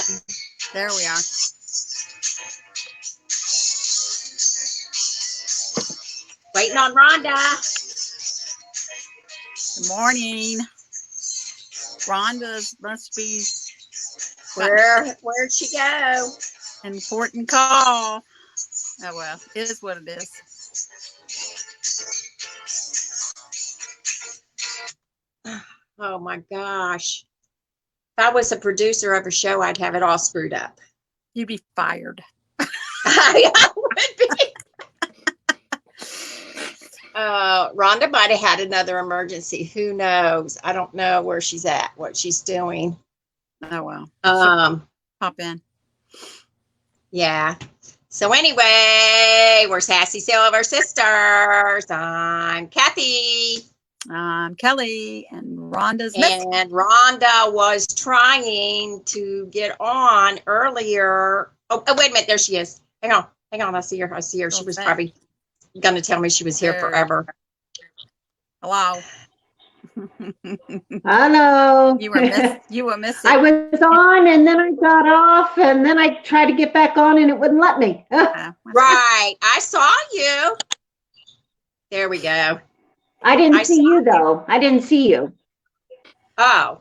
button. There we are. Waiting on Rhonda. Good morning. Rhonda must be Where'd she go? Important call. Oh well, it is what it is. Oh my gosh. If I was a producer of a show, I'd have it all screwed up. You'd be fired. I would be. Rhonda might have had another emergency. Who knows? I don't know where she's at, what she's doing. Oh well. Pop in. Yeah. So anyway, we're Sassy Silver Sisters. I'm Cathy. I'm Kelly, and Rhonda's missing. And Rhonda was trying to get on earlier. Oh, wait a minute. There she is. Hang on. I see her. She was probably going to tell me she was here forever. Hello. Hello. You were missing. I was on and then I got off and then I tried to get back on and it wouldn't let me. Right. I saw you. There we go. I didn't see you though. I didn't see you. Oh.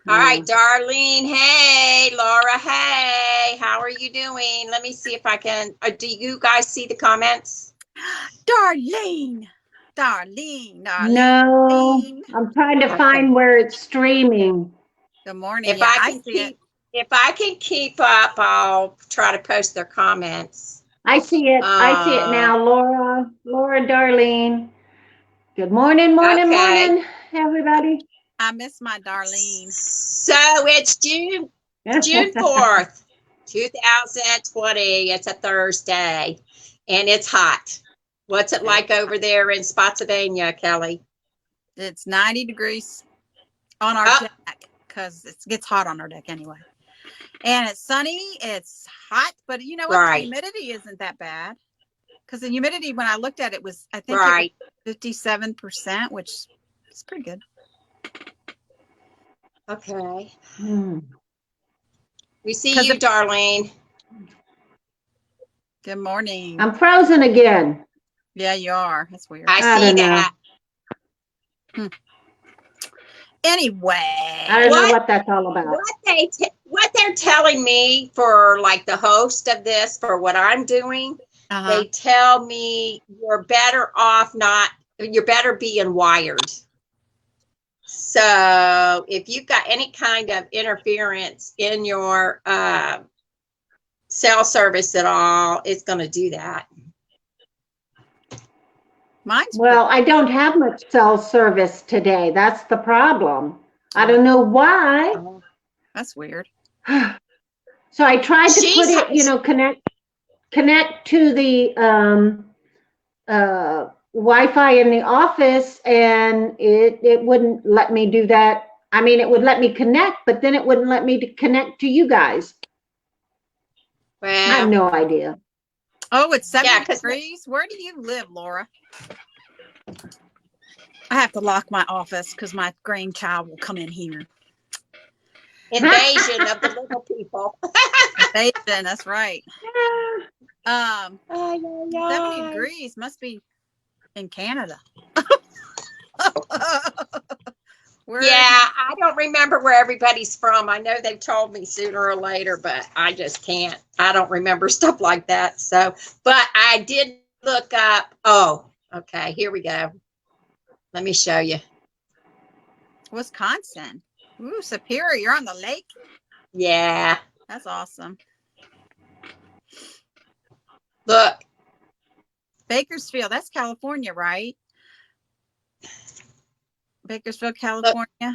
All right, Darlene. Hey, Laura. Hey, how are you doing? Let me see if I can. Do you guys see the comments? Darlene. No, I'm trying to find where it's streaming. Good morning. If I can keep up, I'll try to post their comments. I see it. I see it now. Laura, Darlene. Good morning, morning, everybody. I miss my Darlene. So it's June 4th, 2020. It's a Thursday, and it's hot. What's it like over there in Spotsylvania, Kelly? It's 90 degrees on our deck because it gets hot on our deck anyway. And it's sunny. It's hot, but you know what? The humidity isn't that bad. Because the humidity, when I looked at it, was, I think, it was 57%, which is pretty good. Okay. We see you, Darlene. Good morning. I'm frozen again. Yeah, you are. That's weird. I see that. Anyway. I don't know what that's all about. What they're telling me for like the host of this, for what I'm doing, they tell me you're better being wired. So if you've got any kind of interference in your cell service at all, it's going to do that. Well, I don't have much cell service today. That's the problem. I don't know why. That's weird. So I tried to put it, connect to the Wi-Fi in the office, and it wouldn't let me do that. I mean, it would let me connect, but then it wouldn't let me connect to you guys. Well, I have no idea. Oh, it's 70 degrees. Where do you live, Laura? I have to lock my office because my grandchild will come in here. Invasion of the little people. Invasion, that's right. 70 degrees must be in Canada. I don't remember where everybody's from. I know they've told me sooner or later, but I just can't. I don't remember stuff like that. So, but I did look up. Oh, okay. Here we go. Let me show you. Wisconsin. Ooh, Superior. You're on the lake? Yeah. That's awesome. Look. Bakersfield. That's California, right? Bakersfield, California. Look.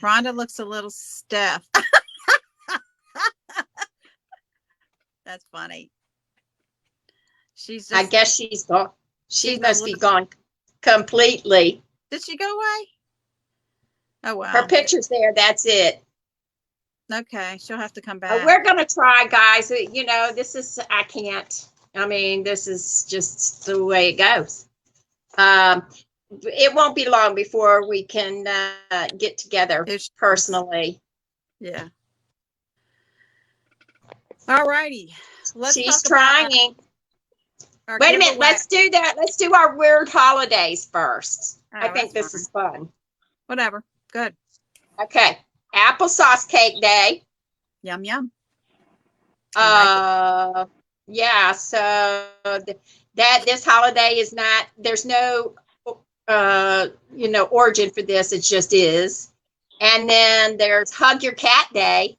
Rhonda looks a little stiff. That's funny. I guess she's gone. She must be gone completely. Did she go away? Oh, wow. Her picture's there. That's it. Okay. She'll have to come back. We're going to try, guys. You know, I can't. I mean, this is just the way it goes. It won't be long before we can get together personally. Yeah. All righty. She's trying. Our Wait a minute. giveaway. Let's do that. Let's do our weird holidays first. Oh, I think that's this is fun. Whatever. Good. Okay. Applesauce cake day. Yum, yum. Yeah. So this holiday is not, there's no, origin for this. It just is. And then there's Hug Your Cat Day.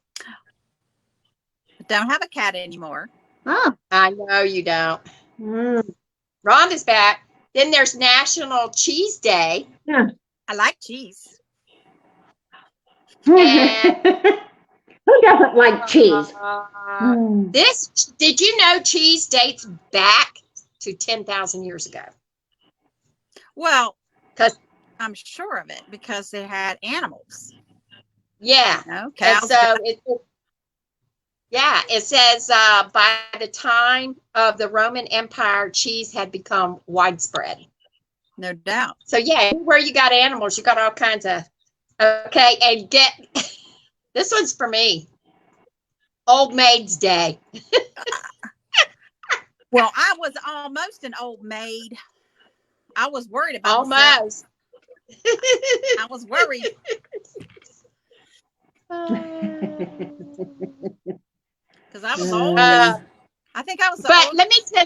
Don't have a cat anymore. Oh. I know you don't. Rhonda's back. Then there's National Cheese Day. Yeah. I like cheese. And, who doesn't like cheese? Did you know cheese dates back to 10,000 years ago? Well, because I'm sure of it because they had animals. Yeah. Cows. And so it says by the time of the Roman Empire, cheese had become widespread. No doubt. So yeah, where you got animals, you got all kinds of. Okay, and this one's for me. Old Maid's Day. Well, I was almost an old maid. I was worried about almost. I was worried. Because I was old. I think I was. But let me tell.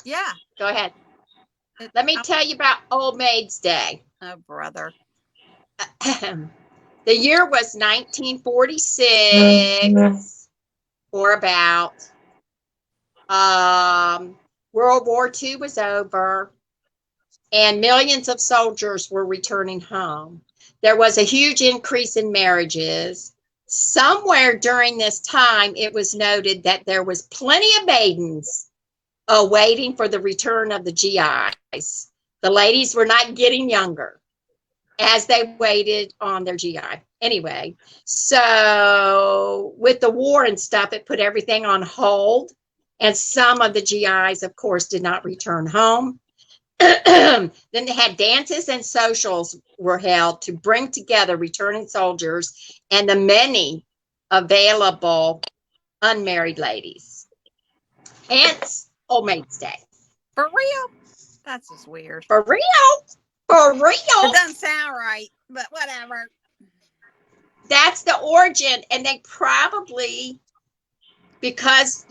Yeah. Go ahead. Let me tell you about Old Maid's Day. Oh, brother. The year was 1946 or about. World War II was over and millions of soldiers were returning home. There was a huge increase in marriages. Somewhere during this time, it was noted that there was plenty of maidens waiting for the return of the GIs. The ladies were not getting younger as they waited on their GI. Anyway, so with the war and stuff, it put everything on hold. And some of the GIs, of course, did not return home. Then they had dances and socials were held to bring together returning soldiers and the many available unmarried ladies. Hence, Old Maid's Day. For real? That's just weird. For real? For real? It doesn't sound right, but whatever. That's the origin. And they probably, because,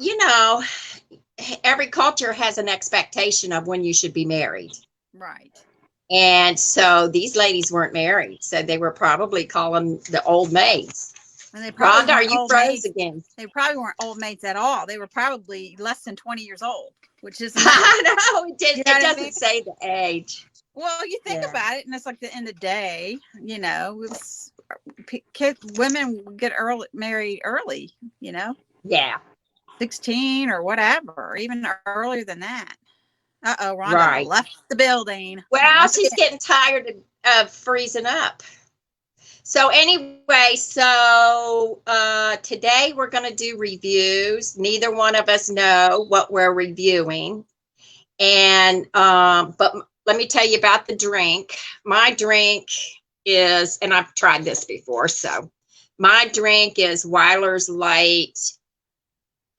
every culture has an expectation of when you should be married. Right. And so these ladies weren't married. So they were probably calling the old maids. And they probably Rhonda, are you froze again? They probably weren't old maids at all. They were probably less than 20 years old, which is. I know. It doesn't say the age. Well, you think about it, and it's like the end of the day, women get married early, Yeah. 16 or whatever, or even earlier than that. Rhonda left the building. Well, she's getting tired of freezing up. So anyway, today we're going to do reviews. Neither one of us know what we're reviewing. And, but let me tell you about the drink. My drink is, and I've tried this before, so my drink is Wyler's Light.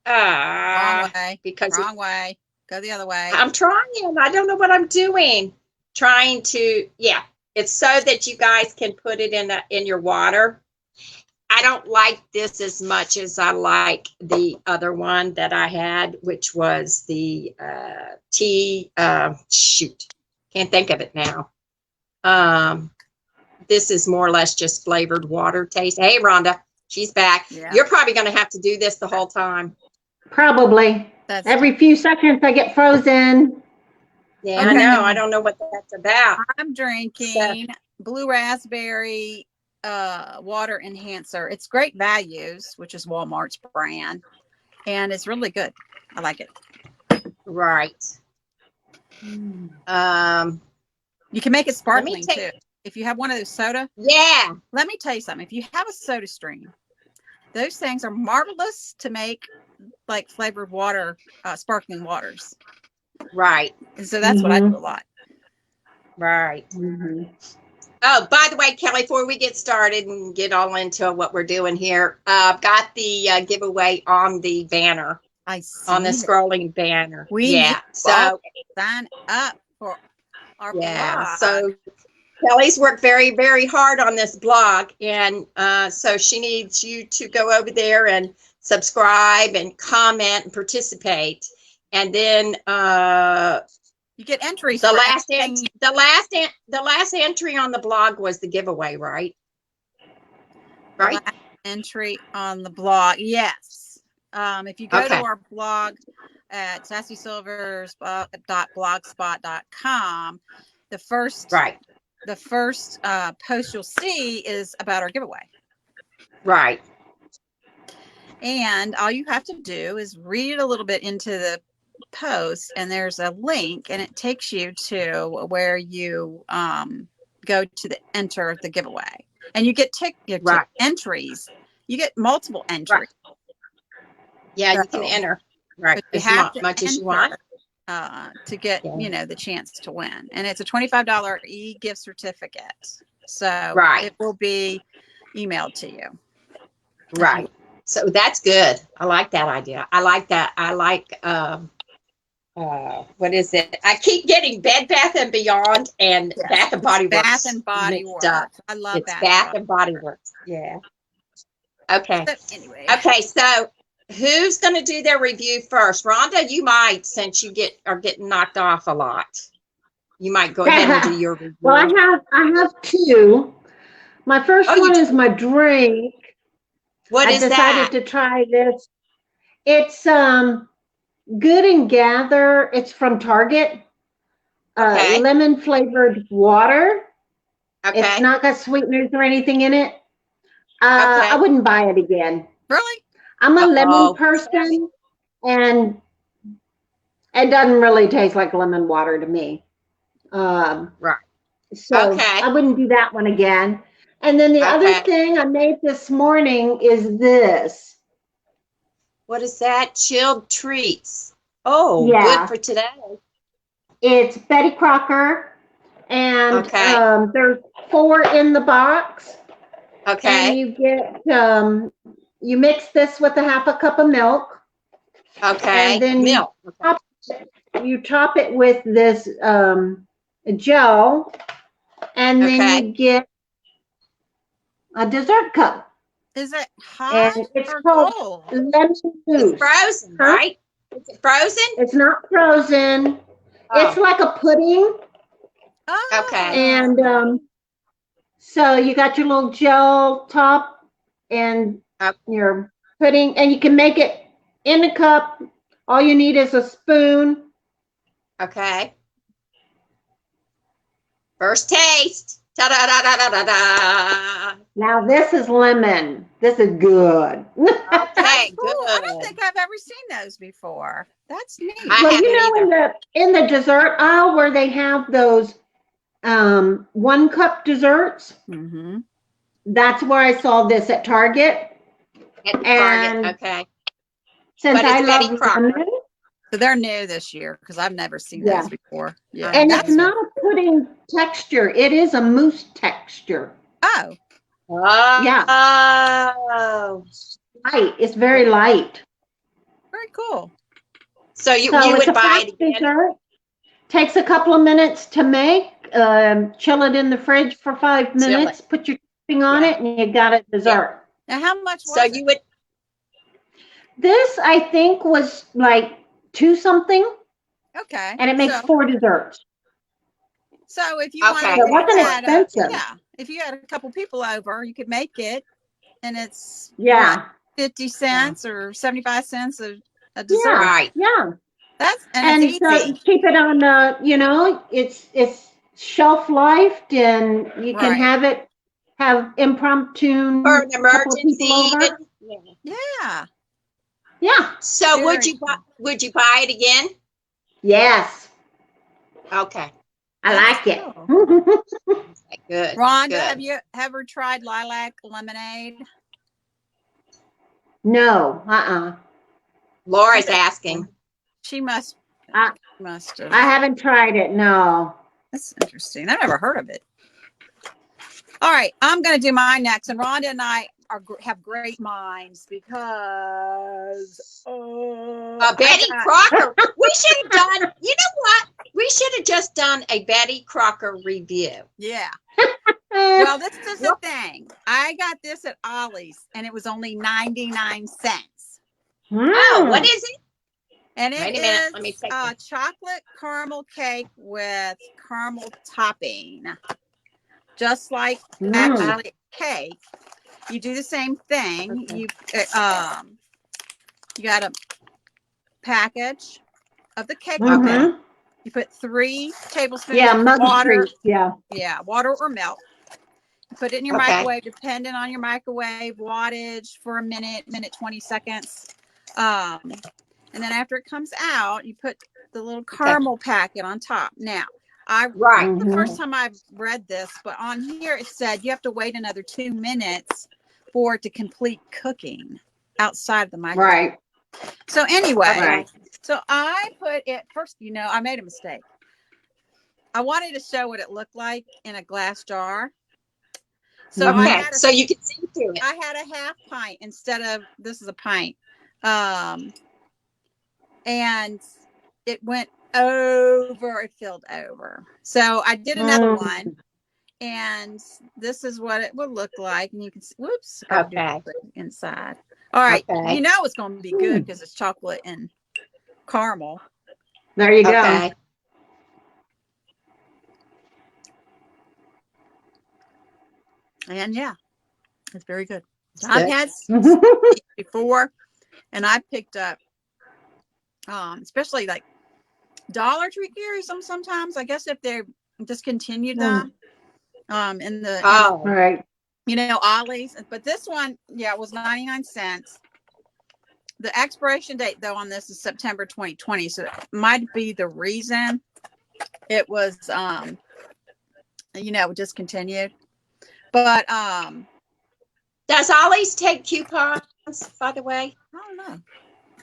Wrong way. Because wrong way. Go the other way. I'm trying. I don't know what I'm doing. It's so that you guys can put it in your water. I don't like this as much as I like the other one that I had, which was the tea. Can't think of it now. This is more or less just flavored water taste. Hey, Rhonda, she's back. Yeah. You're probably going to have to do this the whole time. Probably. Every few seconds I get frozen. Yeah, okay. I know. I don't know what that's about. I'm drinking blue raspberry water enhancer. It's Great Values, which is Walmart's brand, and it's really good. I like it. Right. You can make it sparkling too. If you have one of those soda. Yeah. Let me tell you something. If you have a soda stream, those things are marvelous to make like flavored water, sparkling waters. Right. And so that's what I do a lot. Right. Oh, by the way, Kelly, before we get started and get all into what we're doing here, I've got the giveaway on the banner. I see. On the scrolling banner. We need so sign up for our blog. blog. So Kelly's worked very, very hard on this blog, and so she needs you to go over there and subscribe and comment and participate, and then you get entries. The last entry on the blog was the giveaway, right? Right. Last entry on the blog, yes. If you go to our blog at sassysilvers.blogspot.com, the first post you'll see is about our giveaway. Right. And all you have to do is read a little bit into the post, and there's a link, and it takes you to where you go to enter the giveaway, and you get entries. You get multiple entries. Right. Yeah, so, you can enter as much as you want to get the chance to win, and it's a $25 e-gift certificate. So it will be emailed to you. Right. So that's good. I like that idea. I like that. I like what is it? I keep getting Bed Bath and Beyond and Bath and Body Works. Bath and Body Works. I love it's Bath and Body Works. Yeah. Okay. So, anyway. Okay. So who's going to do their review first? Rhonda, you might, since you are getting knocked off a lot. You might go ahead and do your review. Well, I have two. My first one is my drink. What is that? I decided to try this. It's Good and Gather. It's from Target. Lemon flavored water. Okay. It's not got sweeteners or anything in it. I wouldn't buy it again. Really? I'm a lemon person, and it doesn't really taste like lemon water to me. Right. So I wouldn't do that one again. And then the other thing I made this morning is this. What is that? Chilled treats. Oh, good for today. It's Betty Crocker, and there's 4 in the box. Okay. And you get you mix this with a half a cup of milk. Okay. And then you top it with this gel, and then you get a dessert cup. Is it hot or cold? Lemon juice. It's frozen, right? Is it frozen? It's not frozen. It's like a pudding. Oh. Okay. And so you got your little gel top and your pudding, and you can make it in a cup. All you need is a spoon. Okay. First taste. Ta-da-da-da-da-da-da. Now this is lemon. This is good. Okay, cool. good. I don't think I've ever seen those before. That's neat. Well, you know, in the dessert aisle where they have those 1 cup desserts, that's where I saw this at Target. Okay. Since I love lemon, so they're new this year because I've never seen those before. Yeah, and it's not a pudding texture; it is a mousse texture. Oh. Yeah. Oh. Light. It's very light. Very cool. So you would buy it again? Dessert. Takes a couple of minutes to make. Chill it in the fridge for 5 minutes. Put your topping on it, and you got a dessert. Now, how much was it? You would. This, I think, was like 2 something. Okay. And it makes 4 desserts. So if you wanted it wasn't expensive. If you had a couple people over, you could make it, and it's 50 cents or 75 cents a dessert. Yeah, right. Yeah. And so you keep it on it's shelf lifed, and you can have impromptu for an emergency even. Yeah. Yeah. So would you buy it again? Yes. Okay. I like it. Good. Rhonda, have you ever tried lilac lemonade? No. Laura's asking. She must have. I haven't tried it. No. That's interesting. I've never heard of it. All right, I'm going to do mine next. And Rhonda and I have great minds because Betty Crocker. We should have done, you know what? We should have just done a Betty Crocker review. Yeah. Well, this is the thing. I got this at Ollie's and it was only 99 cents. Oh, what is it? And it is Let me take a chocolate caramel cake with caramel topping. Just like actually cake. You do the same thing. Okay. You got a package of the cake. You put 3 tablespoons of water. Water or milk. You put it in your microwave, depending on your microwave wattage, for a minute 20 seconds. And then after it comes out, you put the little caramel packet on top. Now, the first time I've read this, but on here it said you have to wait another 2 minutes for it to complete cooking outside of the microwave. Right. So anyway, so I put it first, I made a mistake. I wanted to show what it looked like in a glass jar. So so you can see through it. I had a half pint instead of, this is a pint. And it went over, it filled over. So I did another one, and this is what it would look like. And you can see, whoops, inside. All right, you know it's going to be good because it's chocolate and caramel. There you go. And yeah, it's very good. I've had before, and I picked up, especially like Dollar Tree carries them sometimes. I guess if they discontinued them, in the Ollie's. But this one, it was 99 cents. The expiration date though on this is September 2020, so it might be the reason it was, discontinued. But does Ollie's take coupons, by the way? I don't know.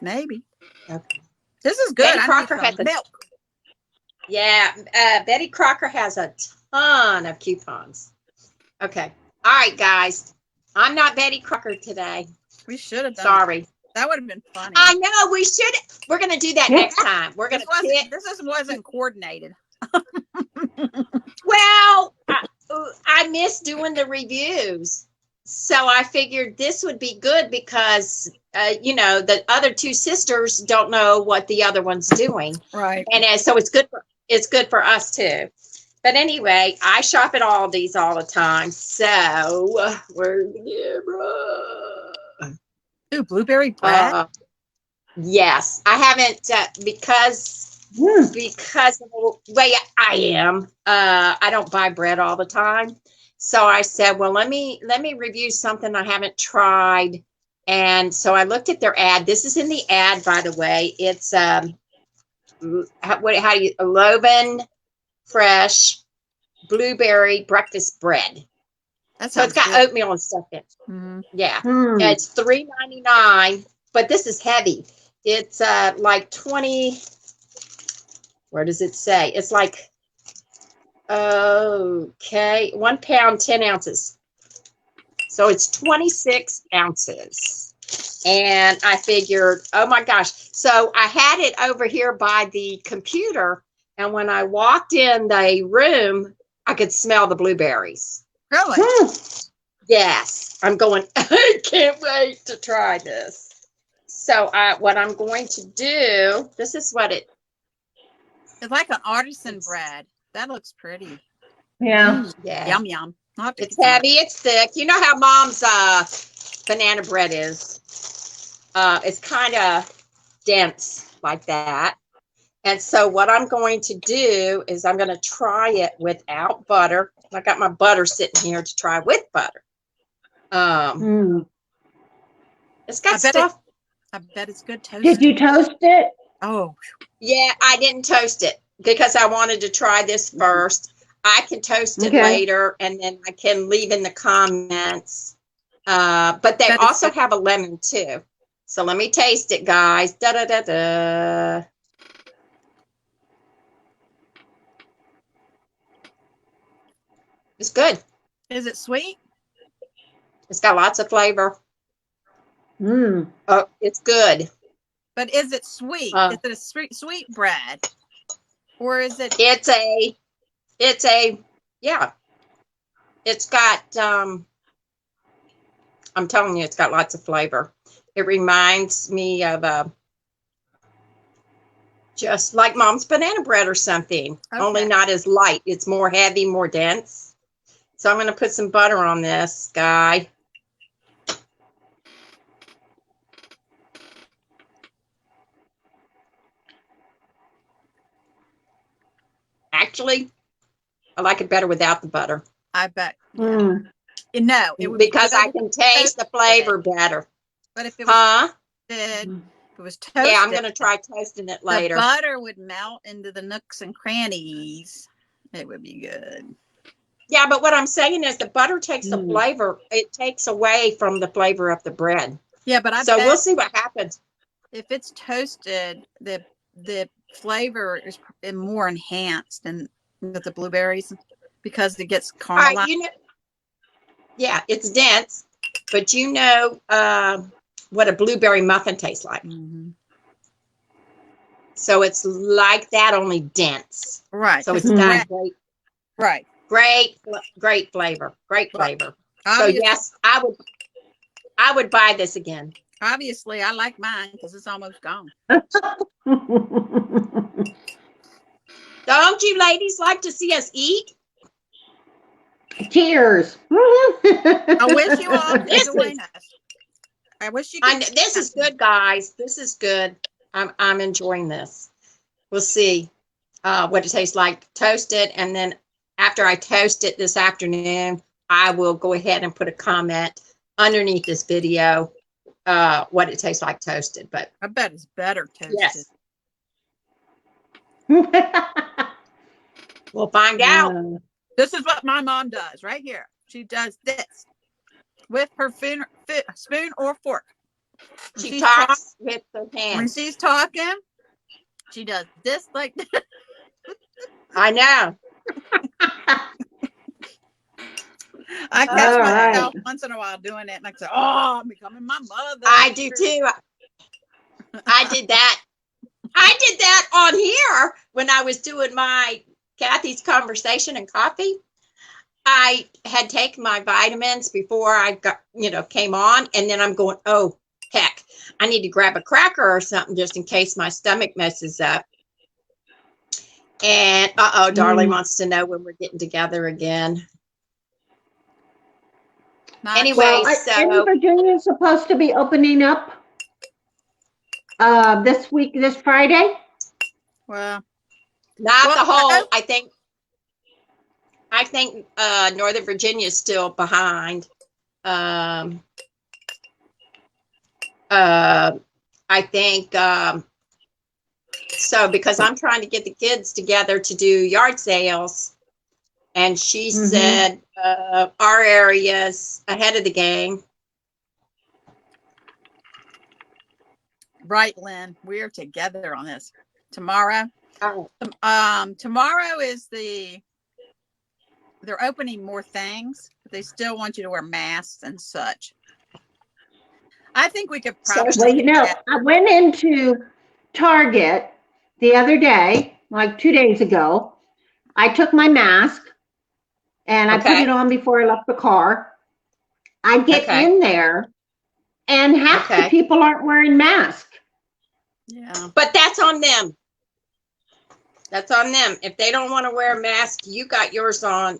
Maybe. Okay. This is good. Betty Crocker has milk. Betty Crocker has a ton of coupons. Okay. All right, guys. I'm not Betty Crocker today. We should have done. Sorry. That would have been funny. I know we should. We're going to do that next time. We're going to. This wasn't coordinated. Well, I miss doing the reviews, so I figured this would be good because the other 2 sisters don't know what the other one's doing, right? And so it's good for us too. But anyway, I shop at Aldi's all the time, so we're Ooh, blueberry bread. Yes, I haven't because of the way I am. I don't buy bread all the time. So I said, well, let me review something I haven't tried. And so I looked at their ad. This is in the ad, by the way. It's Loban Fresh Blueberry Breakfast Bread. So it's got oatmeal and stuff in it. Mm-hmm. Yeah. Yeah, it's $3.99, but this is heavy. It's like 20. Where does it say? It's like 1 pound, 10 ounces. So it's 26 ounces. And I figured, oh my gosh. So I had it over here by the computer. And when I walked in the room, I could smell the blueberries. Really? Yes. I'm going, I can't wait to try this. So what I'm going to do, this is what it's like an artisan bread. That looks pretty. Yeah. Yum, yum. It's heavy. It's thick. You know how Mom's banana bread is. It's kind of dense like that. And so what I'm going to do is I'm going to try it without butter. I got my butter sitting here to try with butter. It's got stuff. I bet it's good toasted. Did you toast it? Oh. Yeah, I didn't toast it because I wanted to try this first. I can toast it later, and then I can leave in the comments. But they also have a lemon too. So let me taste it, guys. Da da da da. It's good. Is it sweet? It's got lots of flavor. Oh, it's good. But is it sweet? Is it a sweet bread? Or is it? It's a, yeah. It's got, I'm telling you, it's got lots of flavor. It reminds me of just like Mom's banana bread or something, only not as light. It's more heavy, more dense. So I'm going to put some butter on this guy. Actually, I like it better without the butter. I bet. Yeah. No, it would because I can taste the flavor better. But if it was toasted, if it was toasted, yeah, I'm going to try toasting it later. The butter would melt into the nooks and crannies. It would be good. Yeah, but what I'm saying is the butter takes the flavor. It takes away from the flavor of the bread. Yeah, but so we'll see what happens. If it's toasted, the flavor is more enhanced than with the blueberries because it gets caramelized. Yeah, it's dense, but you know what a blueberry muffin tastes like. So it's like that, only dense. Right. So it's got great. Right. Great flavor. Great flavor. So yes, I would buy this again. Obviously, I like mine because it's almost gone. Don't you ladies like to see us eat? Cheers. I wish you all could join us. I wish you could. This is good, guys. This is good. I'm enjoying this. We'll see what it tastes like toasted, and then after I toast it this afternoon, I will go ahead and put a comment underneath this video what it tastes like toasted. But I bet it's better toasted. Yes. We'll find out. This is what my mom does right here. She does this with her spoon or fork. She talks with her hands. When she's talking, she does this like this. I know. I catch myself once in a while doing it, and I say, "Oh, I'm becoming my mother." I do too. I did that. I did that on here when I was doing my Cathy's conversation and coffee. I had taken my vitamins before I got, came on, and then I'm going, oh, heck, I need to grab a cracker or something just in case my stomach messes up. And Darlene wants to know when we're getting together again. Anyway, so Virginia is supposed to be opening up this Friday. Well, not the whole. I think Northern Virginia is still behind. I think so, because I'm trying to get the kids together to do yard sales, and she said our area's ahead of the game. Right, Lynn, we're together on this. Tomorrow is they're opening more things, but they still want you to wear masks and such. I think we could probably. Well, I went into Target the other day, like 2 days ago. I took my mask and I put it on before I left the car. I get in there and half the people aren't wearing masks. Yeah. But that's on them. That's on them. If they don't want to wear a mask, you got yours on.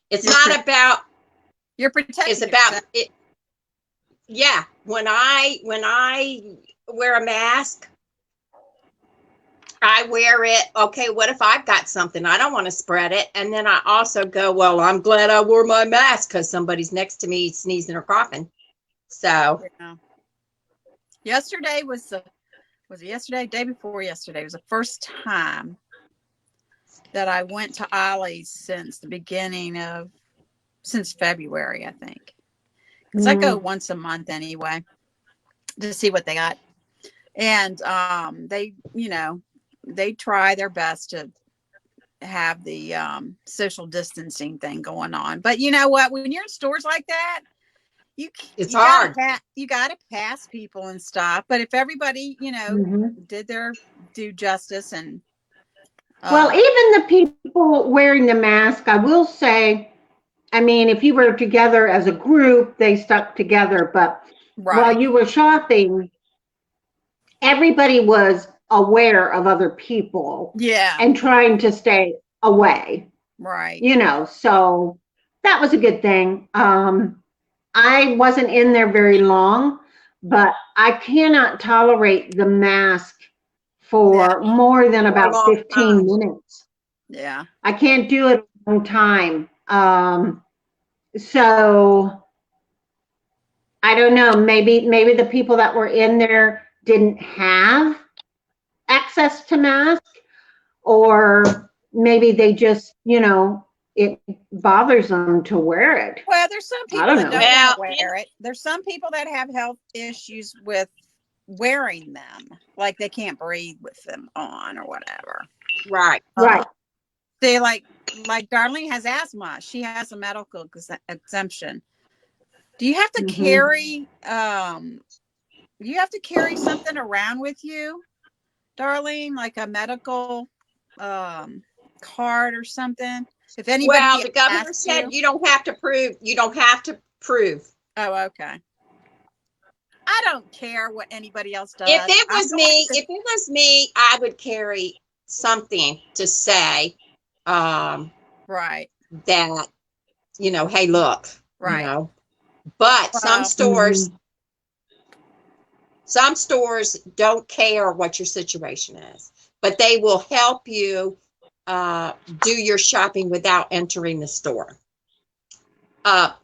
It's not about you're protecting. It's about it. Yeah. When I wear a mask, I wear it. Okay, what if I've got something? I don't want to spread it. And then I also go, well, I'm glad I wore my mask because somebody's next to me sneezing or coughing. So yesterday was it yesterday? Day before yesterday was the first time that I went to Ollie's since February, I think. Because I go once a month anyway to see what they got. And they try their best to have the social distancing thing going on. But you know what? When you're in stores like that, it's hard. You gotta pass people and stuff. But if everybody, you know, did their due justice and well, even the people wearing the mask, I will say, I mean, if you were together as a group, they stuck together. But while you were shopping, everybody was aware of other people. Yeah. And trying to stay away. Right. You know, so that was a good thing. I wasn't in there very long, but I cannot tolerate the mask for more than about 15 minutes. Yeah. I can't do it a long time. So I don't know, maybe the people that were in there didn't have access to mask, or maybe they just, you know, it bothers them to wear it. Well, there's some people that don't want to wear it. There's some people that have health issues with wearing them, like they can't breathe with them on or whatever. Right. They like Darlene has asthma. She has a medical exemption. Do you have to carry something around with you, Darlene, like a medical card or something? If anybody, well, the governor said you don't have to prove. Oh, okay. I don't care what anybody else does. If it was me, I would carry something to say, right, that, you know, hey, look, right. You know, but some stores don't care what your situation is, but they will help you do your shopping without entering the store.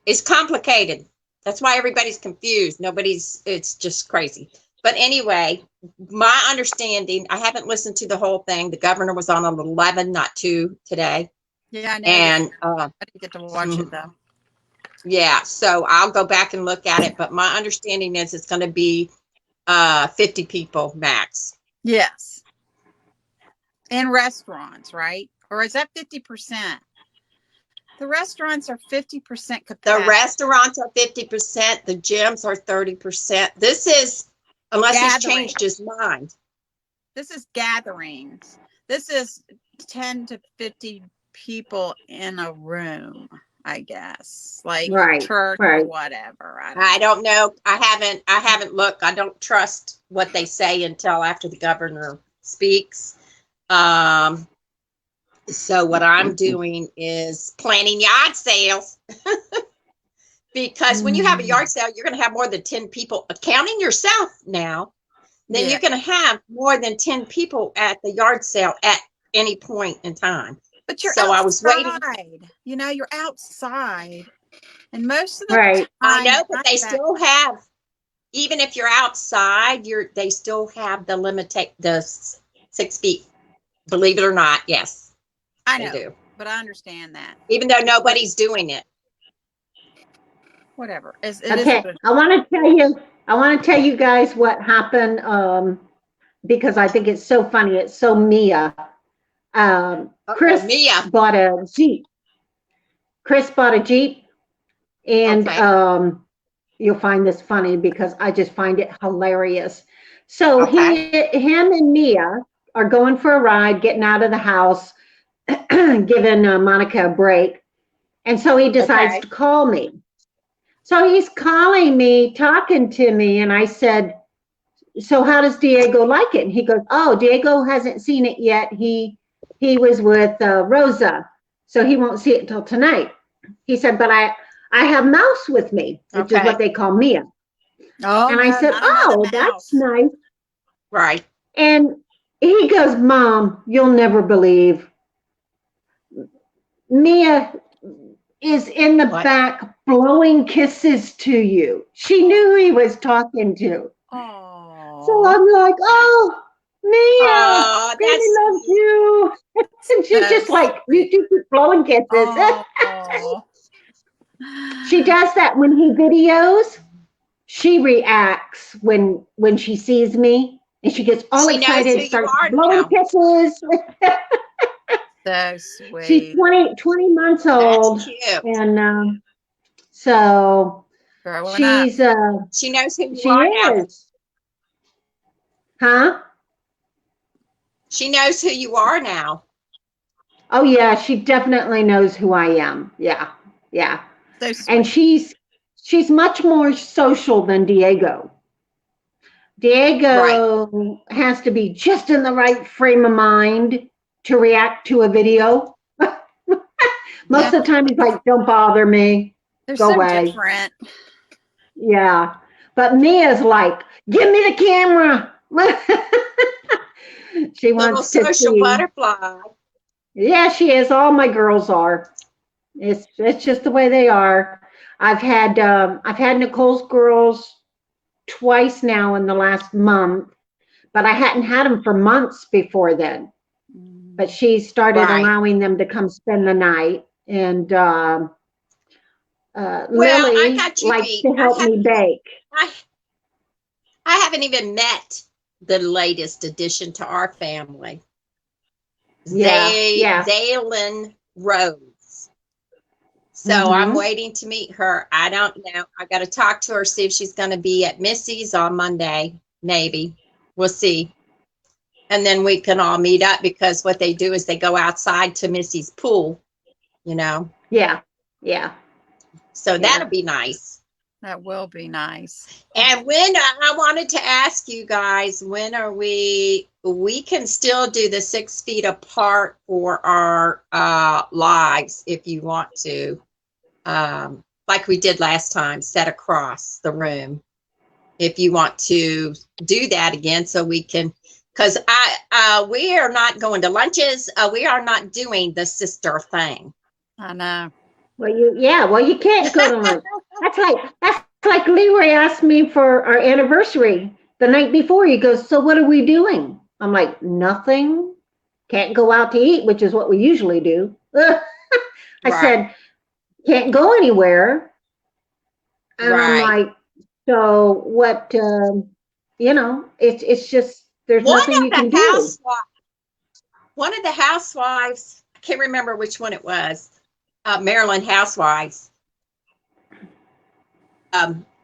It's complicated. That's why everybody's confused. It's just crazy. But anyway, my understanding, I haven't listened to the whole thing. The governor was on 11, not 2 today. Yeah, I know. And I didn't get to watch it though. Yeah, so I'll go back and look at it. But my understanding is it's going to be 50 people max. Yes. In restaurants, right? Or is that 50%? The restaurants are 50% capacity. The restaurants are 50%. The gyms are 30%. This is, unless he's changed his mind. This is gatherings. This is 10 to 50 people in a room, I guess, like church or whatever. I don't know. I haven't looked. I don't trust what they say until after the governor speaks. So what I'm doing is planning yard sales. Because when you have a yard sale, you're going to have more than 10 people, counting yourself now. Then you're going to have more than 10 people at the yard sale at any point in time. But you're outside. I was waiting. You know, you're outside. And most of the time, I know, but they still have, even if you're outside, they still have the 6 feet. Believe it or not, yes. I know, do. But I understand that. Even though nobody's doing it. Whatever. Okay, I want to tell you guys what happened, because I think it's so funny. It's so Mia. Chris bought a Jeep. And you'll find this funny because I just find it hilarious. So him and Mia are going for a ride, getting out of the house, giving Monica a break. And so he decides to call me. So he's calling me, talking to me, and I said, so how does Diego like it? And he goes, oh, Diego hasn't seen it yet. He was with Rosa, so he won't see it until tonight. He said, but I have Mouse with me, which is what they call Mia. Oh, and I said, oh, that's nice. Right. And he goes, Mom, you'll never believe. Mia is in the back blowing kisses to you. She knew who he was talking to. Oh. So I'm like, oh, Mia, baby loves you. And she's just like, you do keep blowing kisses. Oh. She does that when he videos. She reacts when she sees me, and she gets all excited and starts blowing kisses. So sweet. She's 20 months old. That's cute. And so Growing she's up. She knows who you she are now. is. Huh? She knows who you are now. Oh yeah, she definitely knows who I am. Yeah. Yeah. So sweet. And she's much more social than Diego. Diego has to be just in the right frame of mind to react to a video. Most of the time he's like, don't bother me. They're Go so away. different. Yeah. But Mia's like, give me the camera. She Little wants to social see. butterfly. Yeah, she is. All my girls are. It's just the way they are. I've had Nicole's girls twice now in the last month, but I hadn't had them for months before then. But she started allowing them to come spend the night, and Lily likes to help me bake. I haven't even met the latest addition to our family. Zaylin Rose. So I'm waiting to meet her. I don't know. I got to talk to her, see if she's going to be at Missy's on Monday. Maybe. We'll see. And then we can all meet up, because what they do is they go outside to Missy's pool, you know? Yeah. Yeah. So that'll be nice. That will be nice. And when I wanted to ask you guys, when are we can still do the 6 feet apart for our lives if you want to, like we did last time, set across the room. If you want to do that again, so we can, because we are not going to lunches. We are not doing the sister thing. I know. Well, you can't go to lunch. That's like Leroy asked me for our anniversary the night before. He goes, so what are we doing? I'm like, nothing. Can't go out to eat, which is what we usually do. I said, can't go anywhere. And I'm like, so what, it's just, there's nothing you can do. One of the housewives, I can't remember which one it was, Maryland Housewives,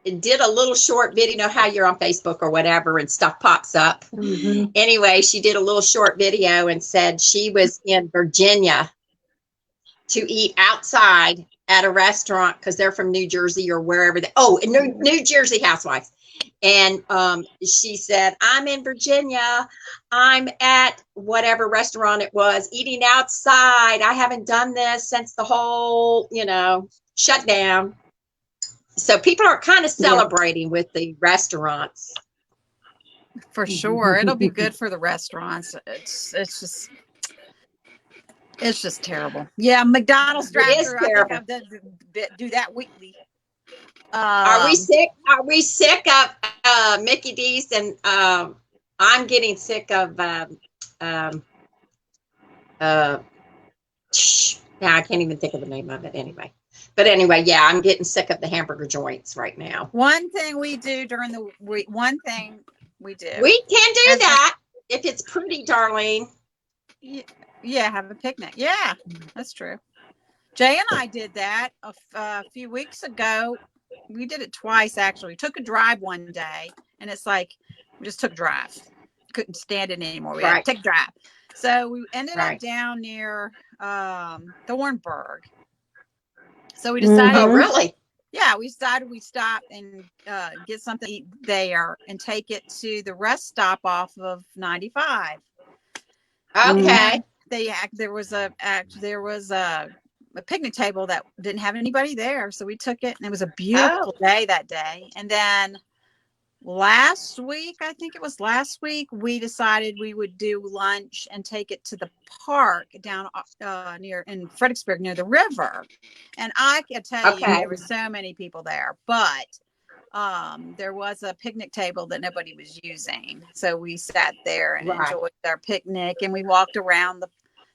it did a little short video. You know how you're on Facebook or whatever and stuff pops up. Anyway, she did a little short video and said she was in Virginia to eat outside at a restaurant, because they're from New Jersey or wherever New Jersey Housewives. And she said, I'm in Virginia. I'm at whatever restaurant it was, eating outside. I haven't done this since the whole, shutdown. So people are kind of celebrating with the restaurants. For sure. It'll be good for the restaurants. It's just terrible. Yeah, McDonald's drive-thru. I think I've done do that weekly. Are we sick? Are we sick of Mickey D's? And I'm getting sick of now I can't even think of the name of it anyway. But anyway, yeah, I'm getting sick of the hamburger joints right now. One thing we do during the week, we can do that if it's pretty, Darlene. Yeah, have a picnic. Yeah, that's true. Jay and I did that a few weeks ago. We did it twice, actually. We took a drive one day, and it's like we just took a drive. Couldn't stand it anymore. We had to take a drive. So we ended up down near Thornburg. So we decided. Oh, really? Yeah, we decided we'd stop and get something to eat there and take it to the rest stop off of 95. Okay. There was a picnic table that didn't have anybody there, so we took it, and it was a beautiful day that day. And then last week, we decided we would do lunch and take it to the park down in Fredericksburg near the river. And I can tell you, there were so many people there, but there was a picnic table that nobody was using, so we sat there and enjoyed our picnic, and we walked around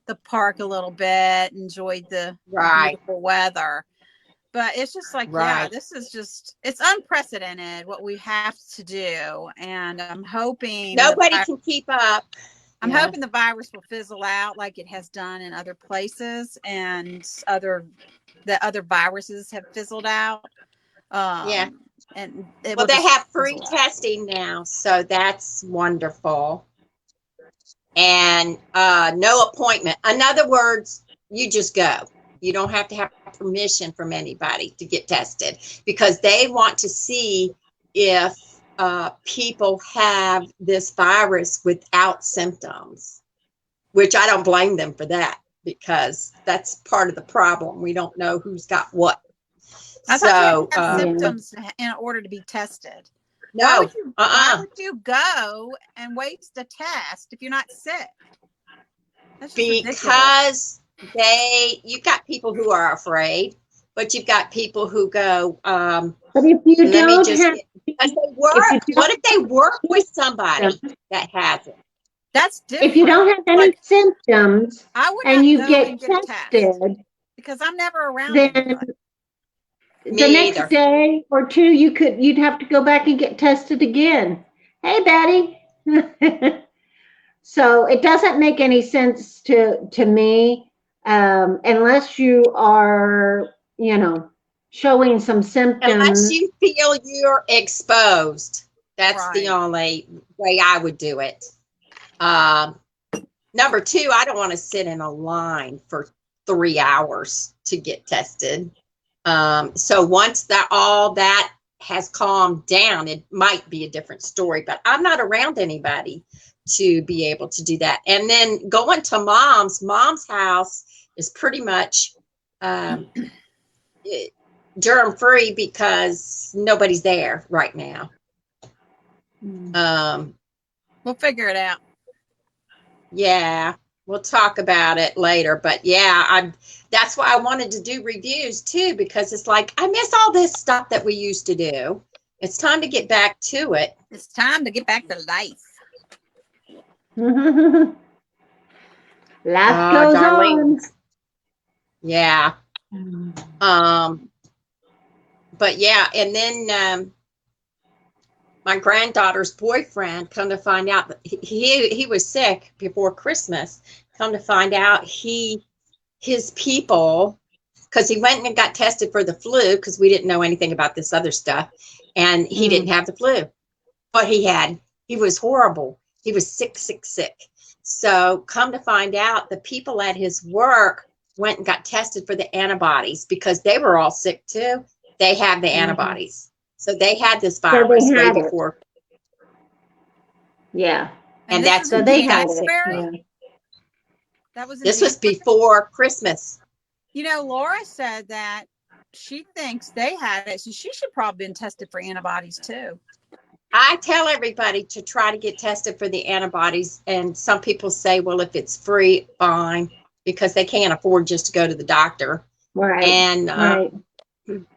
the park a little bit, enjoyed the beautiful weather. But it's just like, this is just, it's unprecedented what we have to do. And I'm hoping nobody can keep up. I'm hoping the virus will fizzle out like it has done in other places, and the other viruses have fizzled out. And well, they have free testing now, so that's wonderful. And no appointment. In other words, you just go. You don't have to have permission from anybody to get tested, because they want to see if people have this virus without symptoms, which I don't blame them for that, because that's part of the problem. We don't know who's got what. I thought you had to have symptoms in order to be tested. No. Why would you go and waste a test if you're not sick? That's just because you've got people who are afraid, but you've got people who go, but if you don't have, because they work. What if they work with somebody that has it? That's different. If you don't have any symptoms and you get tested, because I'm never around then the next day or two, you'd have to go back and get tested again. Hey, Betty. So it doesn't make any sense to me, unless you are, showing some symptoms. Unless you feel you're exposed. That's the only way I would do it. Number two, I don't want to sit in a line for 3 hours to get tested. So once all that has calmed down, it might be a different story, but I'm not around anybody to be able to do that. And then going to mom's house is pretty much germ free because nobody's there right now. We'll figure it out. Yeah, we'll talk about it later, but yeah, that's why I wanted to do reviews too, because it's like, I miss all this stuff that we used to do. It's time to get back to it. It's time to get back to life. Life goes on. Yeah. But yeah, and then my granddaughter's boyfriend, come to find out that he was sick before Christmas. Come to find out his people, because he went and got tested for the flu, because we didn't know anything about this other stuff, and he didn't have the flu, but he was horrible. He was sick. So come to find out, the people at his work went and got tested for the antibodies, because they were all sick too. They have the antibodies. So they had this virus way before. Yeah. And that's what they got sick. This was before Christmas. Laura said that she thinks they had it, so she should probably been tested for antibodies too. I tell everybody to try to get tested for the antibodies, and some people say, well, if it's free, fine, because they can't afford just to go to the doctor. Right. And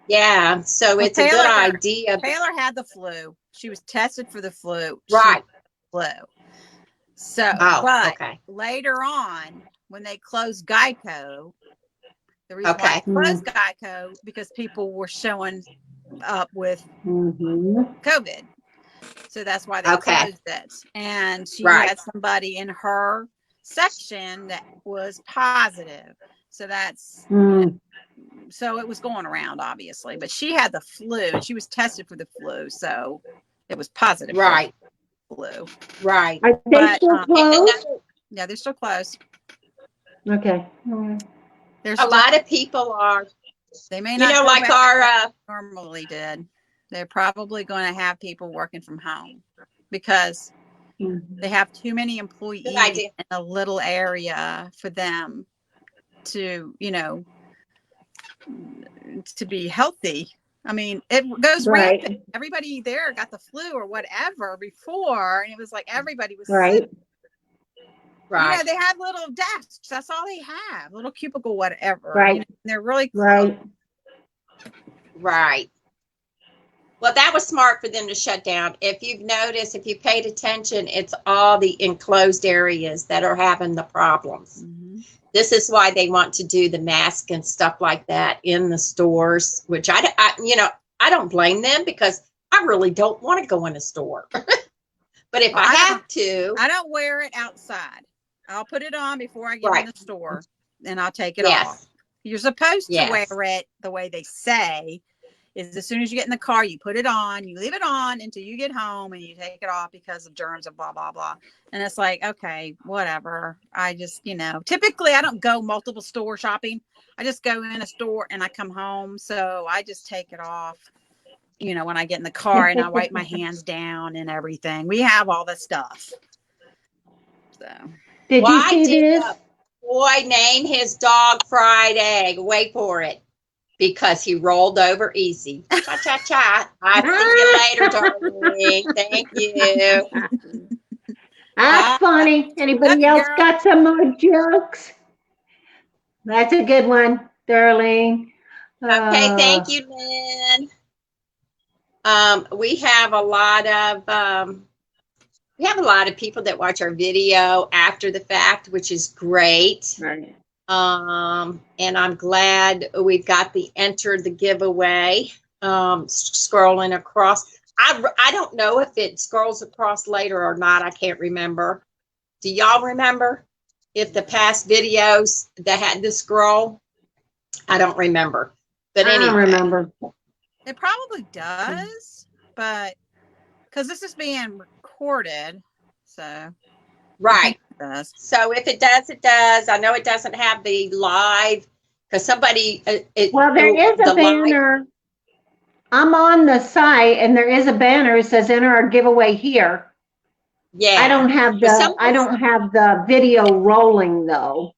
yeah, so it's a good idea. Taylor had the flu. She was tested for the flu. Right. So, later on, when they closed Geico, the reason why they closed Geico, because people were showing up with COVID. So that's why they closed it. And she had somebody in her section that was positive. So that's... So it was going around, obviously, but she had the flu and she was tested for the flu, so it was positive. Right. Flu. Right. Are they still closed? Yeah, they're still closed. Okay. There's a lot of people are. They may not. Like our normally did. They're probably going to have people working from home because they have too many employees in a little area for them to, to be healthy. I mean, it goes rampant. Everybody there got the flu or whatever before, and it was like everybody was sick. Right. They have little desks. That's all they have. Little cubicle, whatever. Right. They're really right. Right. Well, that was smart for them to shut down. If you've noticed, if you paid attention, it's all the enclosed areas that are having the problems. This is why they want to do the mask and stuff like that in the stores, which I don't blame them, because I really don't want to go in a store. But if I have to. I don't wear it outside. I'll put it on before I get in the store, and I'll take it off. You're supposed to wear it the way they say, is as soon as you get in the car, you put it on, you leave it on until you get home, and you take it off because of germs and blah, blah, blah. And it's like, okay, whatever. I just, typically I don't go multiple store shopping. I just go in a store and I come home. So I just take it off, when I get in the car, and I wipe my hands down and everything. We have all the stuff. So. Did you see this? Boy name his dog Fried Egg. Wait for it. Because he rolled over easy. Cha, cha, cha. I'll see you later, darling. Thank you. That's funny. Anybody else got some more jokes? That's a good one, Darlene. Okay, thank you, Lynn. We have a lot of people that watch our video after the fact, which is great. Right. And I'm glad we've got the enter the giveaway scrolling across. I don't know if it scrolls across later or not. I can't remember. Do y'all remember if the past videos that had the scroll? I don't remember. But anyway. I don't remember. It probably does, but because this is being recorded, so. Right. It does. So if it does, it does. I know it doesn't have the live because somebody. Well, there is a banner. I'm on the site, and there is a banner. It says "Enter our giveaway here." Yeah. I don't have the video rolling though.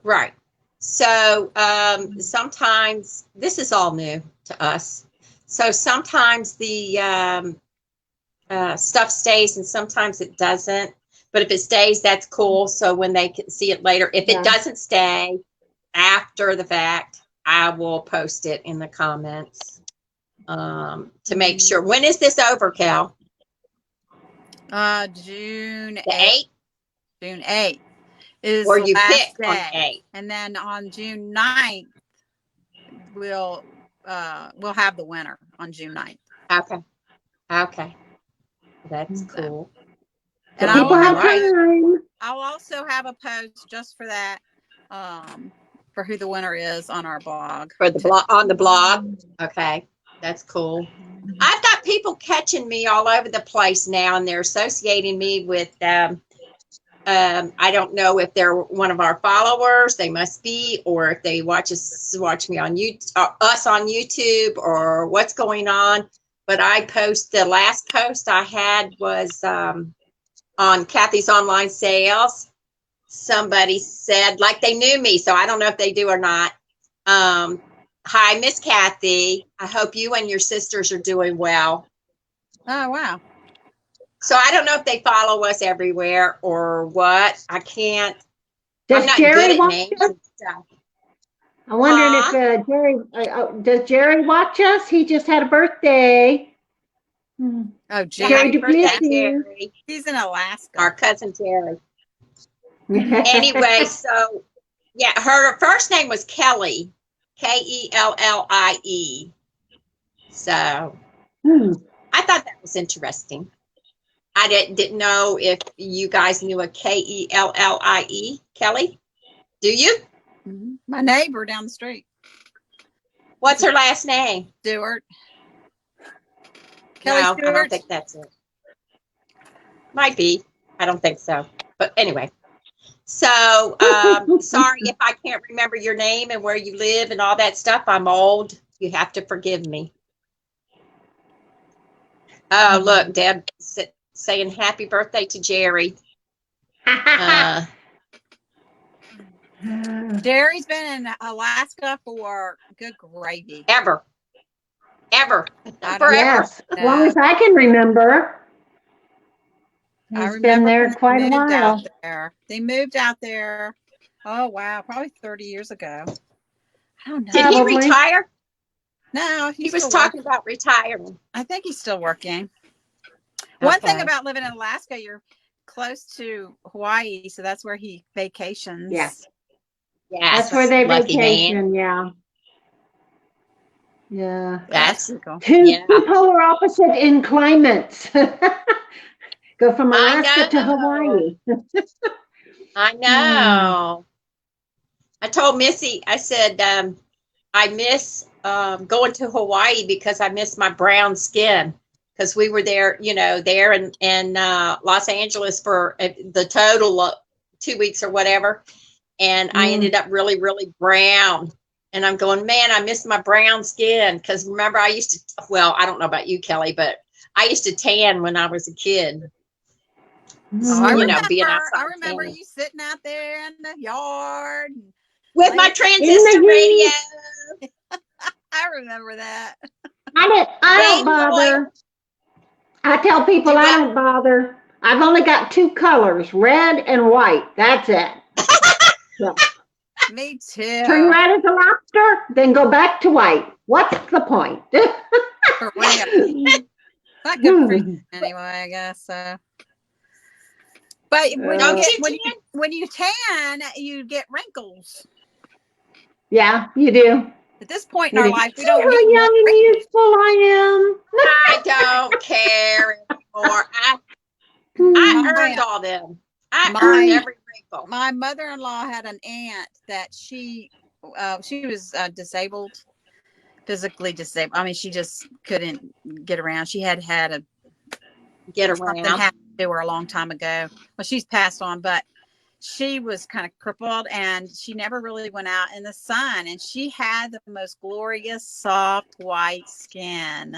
Right. So sometimes this is all new to us. So sometimes the stuff stays and sometimes it doesn't. But if it stays, that's cool. So when they can see it later, if it doesn't stay after the fact, I will post it in the comments to make sure. When is this over, Cal? June 8th. June 8th is or the you last pick on day. 8th. And then on June 9th, we'll have the winner on June 9th. Okay. That's cool. And people have time. I'll also have a post just for that, for who the winner is on our blog. For the blog, on the blog. Okay. That's cool. I've got people catching me all over the place now, and they're associating me with, I don't know if they're one of our followers, they must be, or if they watch me on YouTube, us on YouTube, or what's going on. But the last post I had was on Cathy's online sales. Somebody said, like they knew me, so I don't know if they do or not. Hi, Miss Cathy. I hope you and your sisters are doing well. Oh, wow. So I don't know if they follow us everywhere or what. I can't. Does I'm not Jerry good at watch names us? and stuff. I wondered if does Jerry watch us? He just had a birthday. Oh, Jerry Jerry. He's in Alaska. Our cousin Jerry. Anyway, so yeah, her first name was Kelly, Kellie. So I thought that was interesting. I didn't know if you guys knew a Kellie, Kelly. Do you? Mm-hmm. My neighbor down the street. What's her last name? Stewart. Kelly Stewart? I don't think that's it. Might be. I don't think so. But anyway. So, sorry if I can't remember your name and where you live and all that stuff. I'm old. You have to forgive me. Oh, look, Deb saying happy birthday to Jerry. Jerry's been in Alaska for good gravy. Ever. Forever. Yes, as long as I can remember. He's been there quite a while. They moved out there. Oh, wow. Probably 30 years ago. I don't know. Did he retire? No. He was talking about retiring. I think he's still working. Okay. One thing about living in Alaska, you're close to Hawaii, so that's where he vacations. Yes. That's where they vacation, yeah. Yeah. That's cool. Two polar opposite in climates. Go from Alaska to Hawaii. I know. I told Missy, I said, I miss going to Hawaii because I miss my brown skin. Because we were there, there in Los Angeles for the total of 2 weeks or whatever. And I ended up really, really brown. And I'm going, man, I miss my brown skin. Because remember, I used to, well, I don't know about you, Kelly, but I used to tan when I was a kid. Oh, I being outside. I remember you sitting out there in the yard. With my transistor radio. I remember that. I don't bother. I tell people I don't bother. I've only got 2 colors, red and white. That's it. So, me too. turn red as a lobster, then go back to white. What's the point? For real. Not good for you anyway, I guess. But when you tan, you get wrinkles. Yeah, you do. At this point in our life, we don't how need young and youthful I am. I don't care anymore. I earned all them. I earned every wrinkle. My mother-in-law had an aunt that she was disabled, physically disabled. I mean, she just couldn't get around. She had a get around. Something happened to her a long time ago. Well, she's passed on, but she was kind of crippled and she never really went out in the sun. And she had the most glorious, soft, white skin.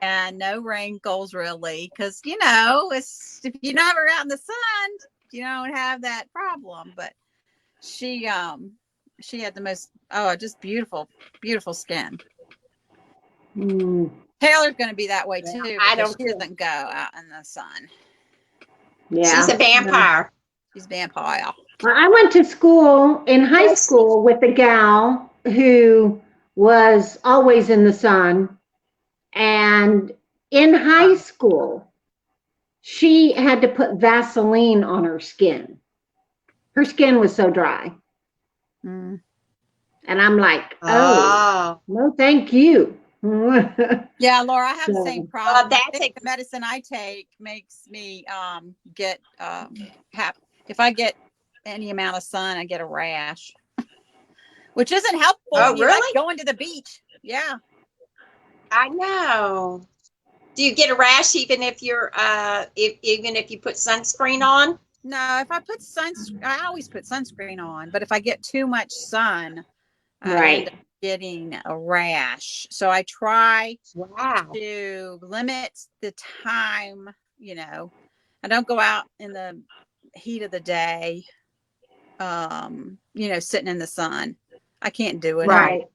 And no wrinkles really. Because, if you're never out in the sun, you don't have that problem. But she had the most, just beautiful, beautiful skin. Taylor's going to be that way too. She doesn't go out in the sun. Yeah, she's a vampire. She's a vampire. Well, I went to school in high school with a gal who was always in the sun, and in high school, she had to put Vaseline on her skin. Her skin was so dry. And I'm like, no, thank you. Yeah, Laura, I have the same problem. I think the medicine I take makes me get if I get any amount of sun, I get a rash, which isn't helpful. Oh, really? Like going to the beach. Yeah, I know. Do you get a rash even if you're even if you put sunscreen on? No, if I put I always put sunscreen on, but if I get too much sun, I end up getting a rash. So I try to limit the time, I don't go out in the heat of the day, sitting in the sun. I can't do it. Right.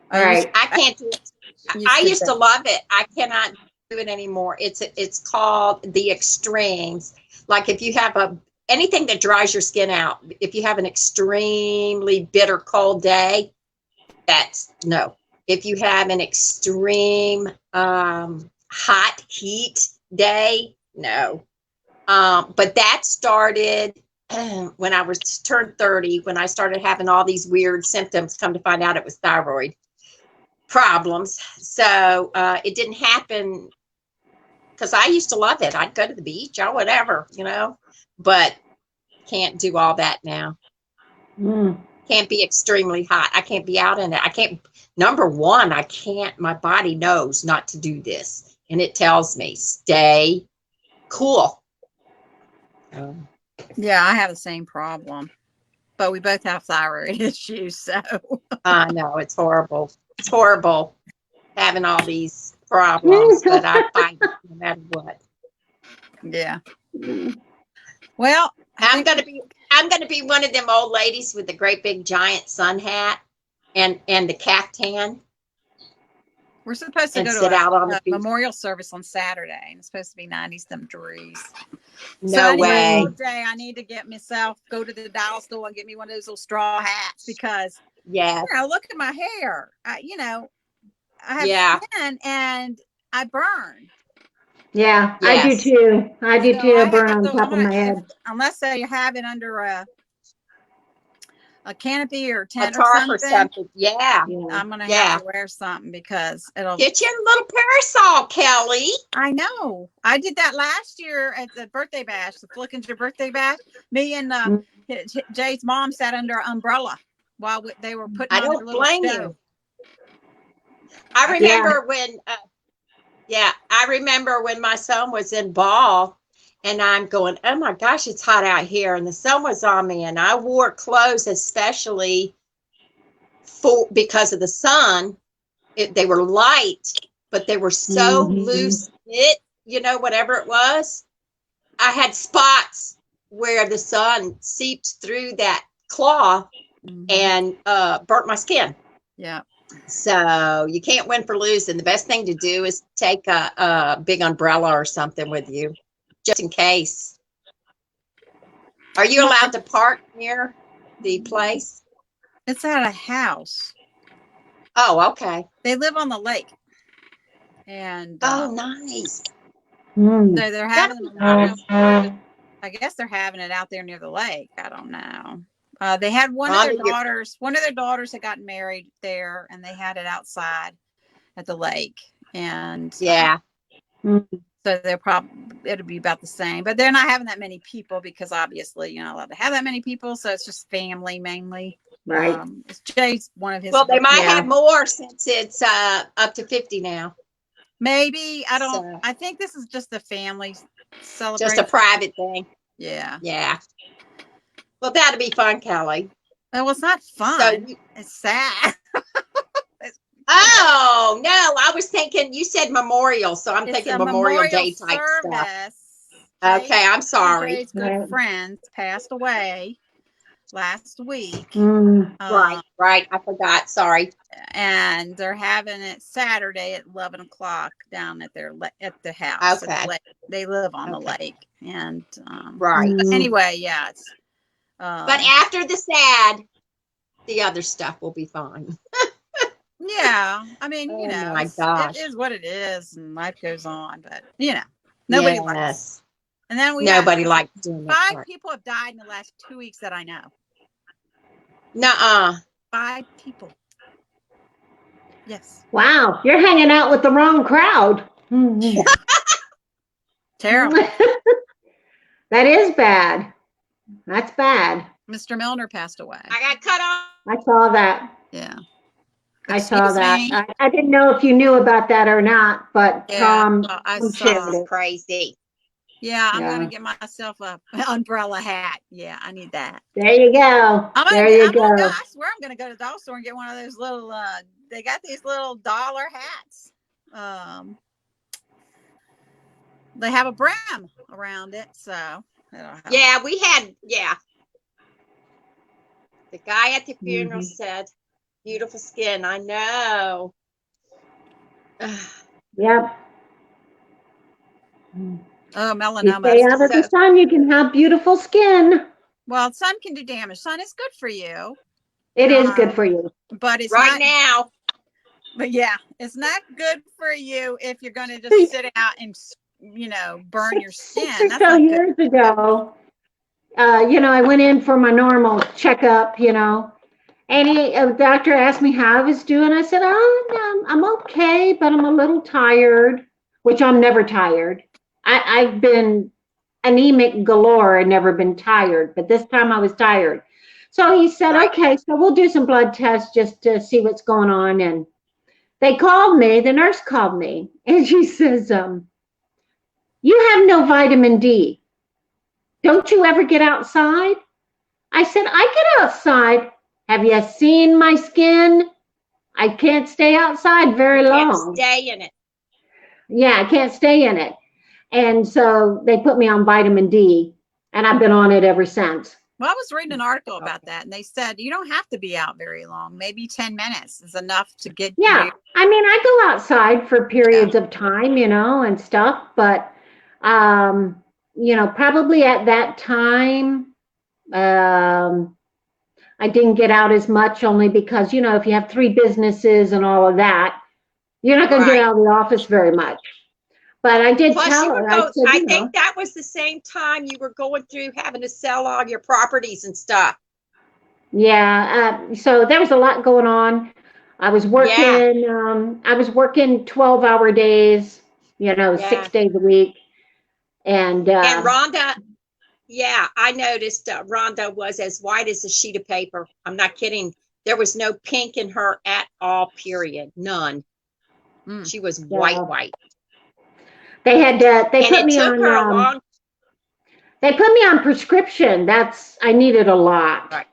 I can't do it. I used to love it. I cannot do it anymore. It's called the extremes. Like if you have anything that dries your skin out, if you have an extremely bitter cold day, that's no. If you have an extreme hot heat day, no. But that started when I was turned 30, when I started having all these weird symptoms. Come to find out it was thyroid problems. So it didn't happen because I used to love it. I'd go to the beach or whatever, but can't do all that now. Can't be extremely hot. I can't be out in it. I can't. Number one, I can't. My body knows not to do this, and it tells me stay cool. Yeah, I have the same problem, but we both have thyroid issues. So I know it's horrible. It's horrible having all these problems, but I fight it no matter what. Yeah. Well, I'm gonna be one of them old ladies with the great big giant sun hat and the caftan. We're supposed to go to a memorial service on Saturday, and it's supposed to be 90-some degrees. No way. Day I need to get myself, go to the dollar store and get me one of those little straw hats because, look at my hair. I have skin and I burn. Yeah, yes. I do too. I do too. I burn on top of my head. Unless they have it under a canopy or a tent tarp or or something. Yeah. I'm gonna Yeah. have to wear something because it'll Get you a little parasol, Kelly. I know. I did that last year at the birthday bash, the Flickinger birthday bash. Me and Jay's mom sat under an umbrella while they were putting on their little blame show. you. I remember when, I remember when my son was in ball, and I'm going, oh my gosh, it's hot out here, and the sun was on me, and I wore clothes especially because of the sun. They were light, but they were so loose knit, whatever it was. I had spots where the sun seeped through that cloth and burnt my skin. Yeah. So you can't win for losing. The best thing to do is take a big umbrella or something with you, just in case. Are you allowed to park near the place? It's at a house. Oh, okay. They live on the lake. And nice. So they're having I guess they're having it out there near the lake. I don't know. They had one of their daughters had gotten married there, and they had it outside at the lake. And so it'll be about the same, but they're not having that many people because obviously you're not allowed to have that many people. So it's just family mainly. Right. It's Jay's one of his. Well, they might have more since it's up to 50 now. Maybe. I think this is just a family celebration. Just a private thing. Yeah. Yeah. Well, that'd be fun, Kelly. Well, it's not fun. It's sad. Oh, no. I was thinking, you said memorial, so I'm thinking Memorial Day type stuff. Okay, I'm sorry. Jay's good friends passed away last week. Right. I forgot. Sorry. And they're having it Saturday at 11 o'clock down at the house. Okay. They live on the lake. And anyway, it's but after the sad, the other stuff will be fine. Yeah, I mean, my gosh. it is what it is, and life goes on. But nobody likes. And then nobody likes doing that. 5 people have died in the last 2 weeks that I know. Nuh-uh. 5 people. Yes. Wow, you're hanging out with the wrong crowd. Terrible. That is bad. That's bad. Mr. Milner passed away. I got cut off. I saw that. Yeah. I saw that. I didn't know if you knew about that or not, but I saw it. Crazy. Yeah, I'm going to get myself a umbrella hat. Yeah, I need that. There you go. I swear I'm going to go to the dollar store and get one of those little, they got these little dollar hats. They have a brim around it, so. Yeah, we had, the guy at the funeral said, beautiful skin. I know. Yep. Oh, melanoma. You stay out of the sun, you can have beautiful skin. Well, sun can do damage. Sun is good for you. It is good for you. But it's right now. But it's not good for you if you're going to just sit out and, burn your skin. 6 or so years ago, I went in for my normal checkup, and the doctor asked me how I was doing. I said, I'm okay, but I'm a little tired, which I'm never tired. I've been anemic galore and never been tired, but this time I was tired. So he said, okay, so we'll do some blood tests just to see what's going on. And they called me, the nurse called me, and she says, you have no vitamin D. Don't you ever get outside? I said, I get outside. Have you seen my skin? I can't stay outside very long. Can't stay in it. Yeah, I can't stay in it. And so they put me on vitamin D, and I've been on it ever since. Well, I was reading an article about that, and they said you don't have to be out very long. Maybe 10 minutes is enough to get you. I mean, I go outside for periods of time, and stuff, but, probably at that time, I didn't get out as much only because, if you have 3 businesses and all of that, you're not going to get out of the office very much. But I did tell her. I think that was the same time you were going through having to sell all your properties and stuff. Yeah. So there was a lot going on. Yeah, I was working 12-hour days, yeah. 6 days a week. And And Rhonda, yeah, I noticed Rhonda was as white as a sheet of paper. I'm not kidding. There was no pink in her at all, period. None. Mm. She was white, uh, white. they And put it me took on her a long, prescription. I needed a lot right,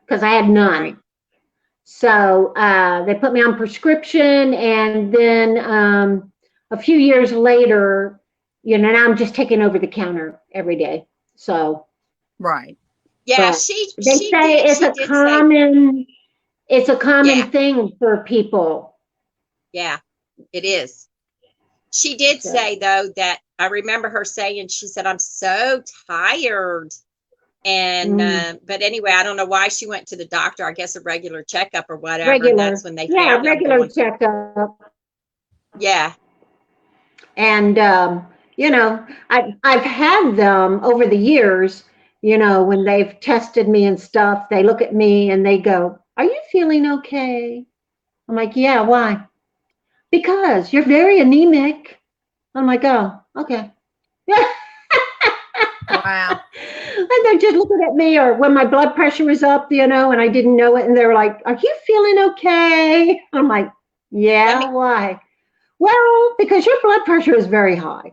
because I had right. none. So they put me on prescription, and then a few years later, now I'm just taking over the counter every day. So, Right. Yeah, but they say she did say, it's a yeah, common thing for people. yeah, it is. She did So, say though that I remember her saying, she said, I'm so tired. And mm, but anyway, I don't know why she went to the doctor. I guess a regular checkup or whatever, and that's regular, when they yeah, found it. I'm regular going, checkup. yeah, And I've had them over the years. When they've tested me and stuff, they look at me and they go, "Are you feeling okay?" I'm like, "Yeah, why?" "Because you're very anemic." I'm like, "Oh, okay." Wow. And they're just looking at me, or when my blood pressure was up, and I didn't know it, and they were like, "Are you feeling okay?" I'm like, let "Yeah, me, why?" "Well, because your blood pressure is very high."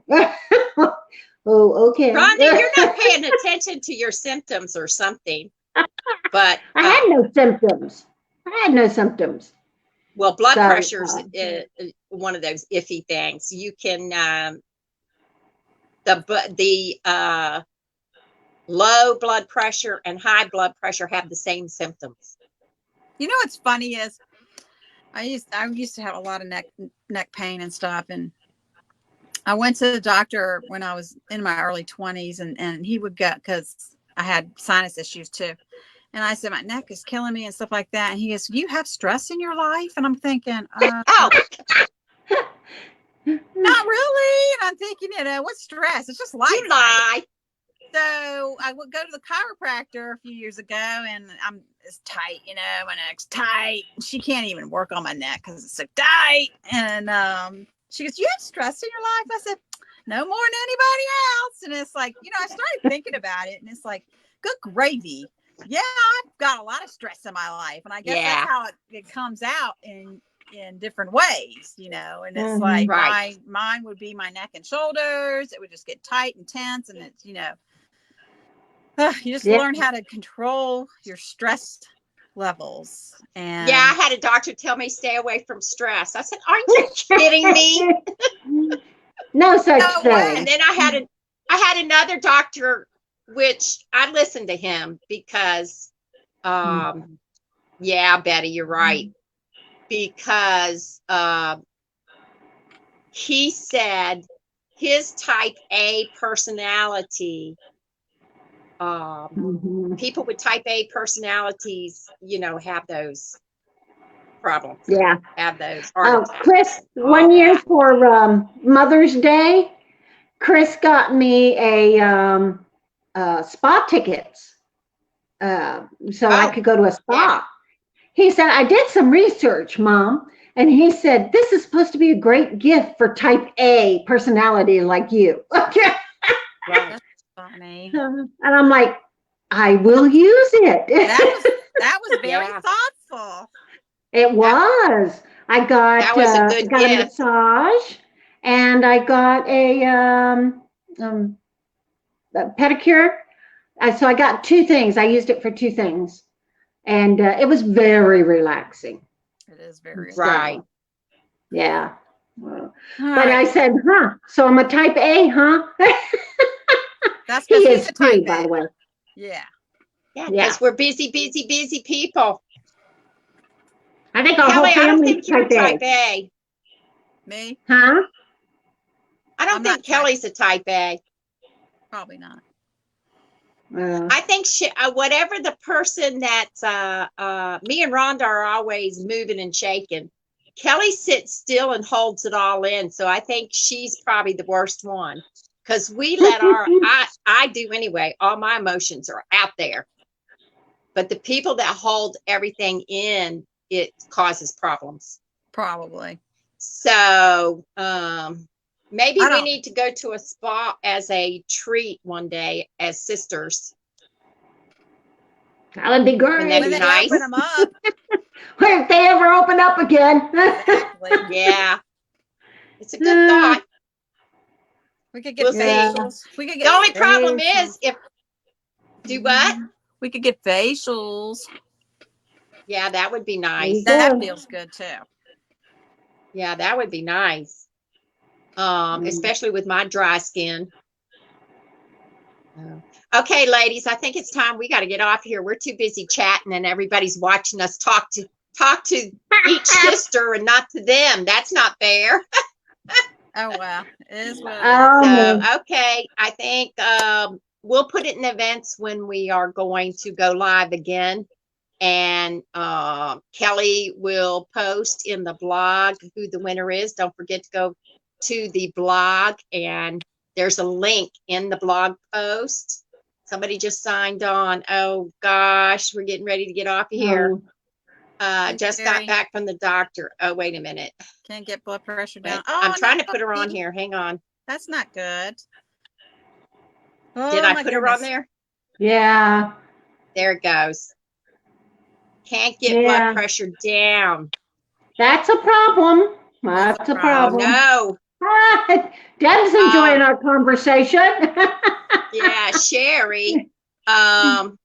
Oh, okay. Rhonda, you're not paying attention to your symptoms or something. But I had no symptoms. I had no symptoms. well, blood So, pressure's one of those iffy things. You can the low blood pressure and high blood pressure have the same symptoms. You know what's funny is I used to have a lot of neck pain and stuff, and I went to the doctor when I was in my early 20s, and he would go because I had sinus issues too. And I said, my neck is killing me and stuff like that. And he goes, "You have stress in your life?" And I'm thinking, Oh, not really. And I'm thinking, what's stress? It's just life, you right? lie. So I would go to the chiropractor a few years ago, and it's tight, my neck's tight. She can't even work on my neck because it's so tight. And she goes, "You have stress in your life?" I said, "No more than anybody else." And it's like, I started thinking about it, and it's like, good gravy. Yeah, I've got a lot of stress in my life, and I guess that's Yeah, how it comes out in different ways, and it's mhm. like right. mine would be my neck and shoulders. It would just get tight and tense, and it's you just Yeah. learn how to control your stress levels. Yeah, I And had a doctor tell me stay away from stress. I said, "Are you kidding me?" No such no And thing. way. then I had another doctor, which I listened to him because, um, yeah, Betty, you're right. Because he said his type A personality, Mhm. people with type A personalities, have those problems, Yeah. have those heart Chris, attacks and all one year that. for Mother's Day, Chris got me a spa tickets, so I Oh, could go to a yeah. spa. He said, "I did some research, Mom," and he said, "This is supposed to be a great gift for type A personality like you." Okay. Right. That's funny. And I'm like, "I will use That it." was that was very Yeah. thoughtful. It That was. that was a I good got a gift. massage, and I got um, a pedicure. So I got two things. I used it for two things, and it was very relaxing. It is very Right. So yeah. Well, all but I right. said, "Huh? So I'm a type A, huh?" That's He because he's is a type too, by A. the way. Yeah. Yeah, Yeah. because we're busy, busy, busy people. I think our Kelly, whole I don't family's think you're a type type A. A. Me? Huh? I don't I'm not think type. Kelly's a type A. Probably not. Uh, I think whatever the person that me and Rhonda are always moving and shaking. Kelly sits still and holds it all in. So I think she's probably the worst one because we let I do anyway. All my emotions are out there. But the people that hold everything in, it causes problems. Probably. So maybe we need to go to a spa as a treat one day as sisters. That would be great. Wouldn't that be nice? Open them up. If they ever open up again. Exactly. Yeah. It's a good thought. We could get facials. We could get the only problem is if do what? We could get facials. Yeah, that would be nice. That feels good too. Yeah, that would be nice. Especially with my dry skin. Okay, ladies, I think it's time we got to get off here. We're too busy chatting and everybody's watching us talk to each sister and not to them. That's not fair. Oh, wow. It is what so, okay, I think we'll put it in events when we are going to go live again. And Kelly will post in the blog who the winner is. Don't forget to go to the blog, and there's a link in the blog post. Somebody just signed on. Oh, gosh, we're getting ready to get off of here. Just got back from the doctor. Oh, wait a minute. Can't get blood pressure down. I'm trying to put her on here. Hang on. That's not good. Did I put her on there? Yeah. There it goes. Can't get blood pressure down. That's a problem. That's a problem. Oh, no. Deb's enjoying our conversation. Yeah, Sherry. I'll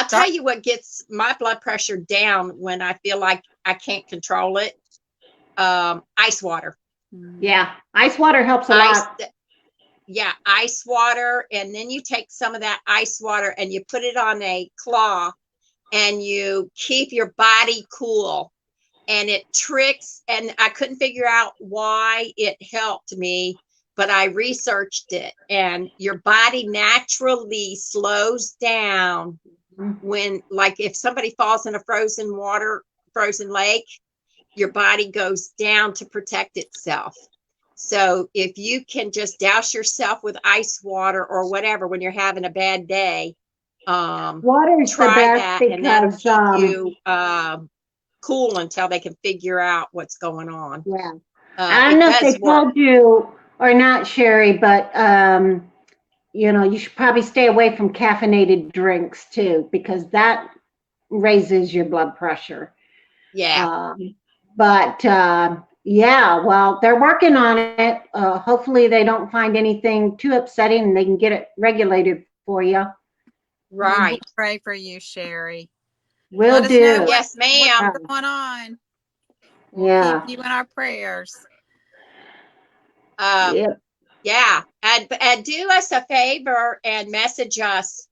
tell you what gets my blood pressure down when I feel like I can't control it. Ice water. Yeah, ice water helps a lot. Yeah, ice water. And then you take some of that ice water and you put it on a cloth and you keep your body cool. And it tricks, and I couldn't figure out why it helped me, but I researched it, and your body naturally slows down when, like, if somebody falls in a frozen lake, your body goes down to protect itself. So if you can just douse yourself with ice water or whatever when you're having a bad day, water's try the best that, because and that'll keep you cool until they can figure out what's going on. Yeah. I don't know if they told you or not, Sherry, but you should probably stay away from caffeinated drinks too, because that raises your blood pressure. Yeah. Yeah, well, they're working on it. Hopefully they don't find anything too upsetting and they can get it regulated for you. Right. We'll pray for you, Sherry. Will do. Yes, ma'am. What's going on? We'll keep you in our prayers. Yeah. And do us a favor and message us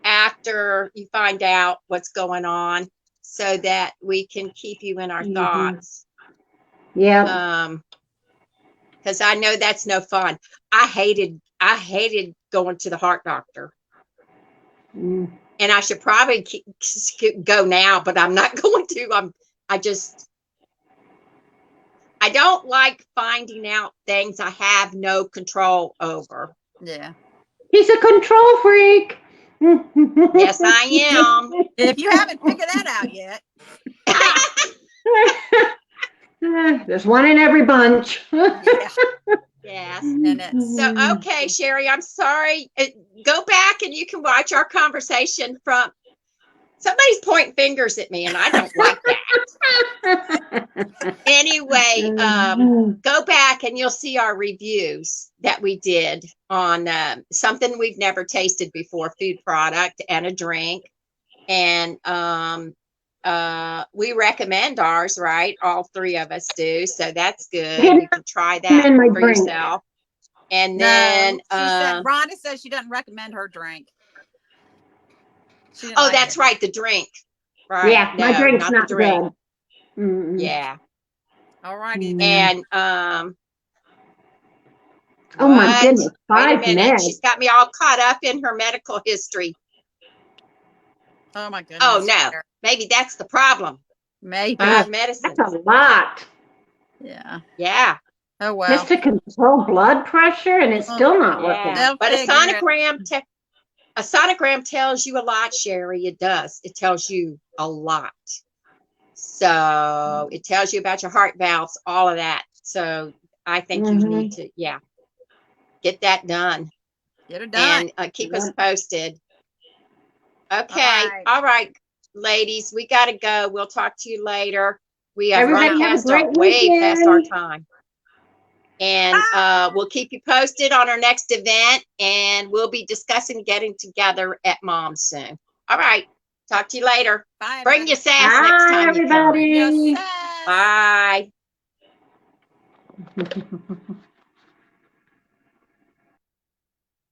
after you find out what's going on so that we can keep you in our thoughts. Yeah. Because I know that's no fun. I hated going to the heart doctor. And I should probably go now, but I'm not going to. I don't like finding out things I have no control over. Yeah. He's a control freak. Yes, I am. If you haven't figured that out yet. There's one in every bunch. Yes. So, okay, Sherry, I'm sorry. Go back and you can watch our conversation from somebody's pointing fingers at me and I don't like that. Anyway, go back and you'll see our reviews that we did on something we've never tasted before, food product and a drink. And we recommend ours, right? All three of us do. So that's good. You can try that for yourself. And then Rhonda says she doesn't recommend her drink. Oh, that's right. The drink. Right. Yeah, my drink's not good. Yeah. All righty. And oh my goodness, 5 minutes. She's got me all caught up in her medical history. Oh my goodness. Oh no, maybe that's the problem. Maybe. 5 medicines. That's a lot. Yeah. Yeah. Oh well. Just to control blood pressure, and it's still not working. But a sonogram a sonogram tells you a lot, Sherry. It does. It tells you a lot. So it tells you about your heart valves, all of that. So I think you need to, get that done. Get it done. And keep us posted. Okay. Right. All right, ladies, we got to go. We'll talk to you later. We have Everybody run have a past great way past our weekend. time. And we'll keep you posted on our next event, and we'll be discussing getting together at Mom soon. All right. Talk to you later. Bye, Bring your sass Bye, next time you come. everybody. Yes. Bye.